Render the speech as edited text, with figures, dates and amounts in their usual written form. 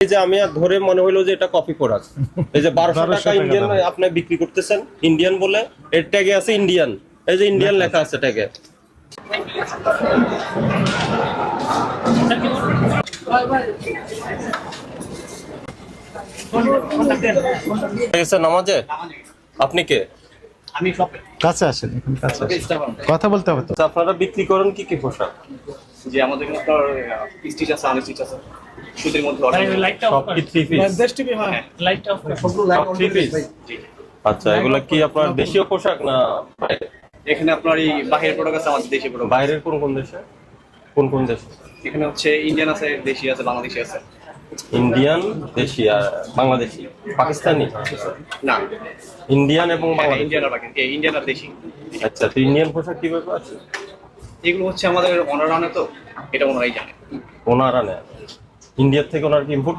এই যে আমি আর ধরে মনে হইলো যে এটা কপি প্রোডাক্ট। এই যে 1200 টাকা ইন্ডিয়ান আপনি বিক্রি করতেছেন, ইন্ডিয়ান বলে এর ট্যাগে আছে ইন্ডিয়ান, এই যে ইন্ডিয়ান লেখা আছে ট্যাগে। নামাজে আপনি কে? আমি কাছে আসেন, এখন কাছে কথা বলতে হবে তো। আপনারা বিক্রি করেন কি কি পোশাক? যে আমাদের এখানে আপনার স্টিচ আছে, আনস্টিচ আছে, সুতির মধ্যে সব কি থ্রি পিস? Three piece. আচ্ছা, এগুলা কি আপনার দেশীয় পোশাক না বাইরে? এখানে আপনার এই বাহিরের প্রোডাক্ট আছে, আমাদের দেশি প্রোডাক্ট। বাইরের কোন কোন দেশে? কোন কোন দেশে? এখানে হচ্ছে ইন্ডিয়ান আছে, দেশি আছে, বাংলাদেশি আছে। ইন্ডিয়ান, দেশি আর বাংলাদেশি, পাকিস্তানি? না, ইন্ডিয়ান এবং বাংলাদেশি। ইন্ডিয়ান আর বাকি ইন্ডিয়ান আর দেশি। আচ্ছা, তো ইন্ডিয়ান পোশাক কিভাবে আছে? এগুলো হচ্ছে আমাদের অনার আনে, তো এটা ওনারাই জানে। ওনারা নেয় ইন্ডিয়া থেকে, ওনারা কি ইম্পোর্ট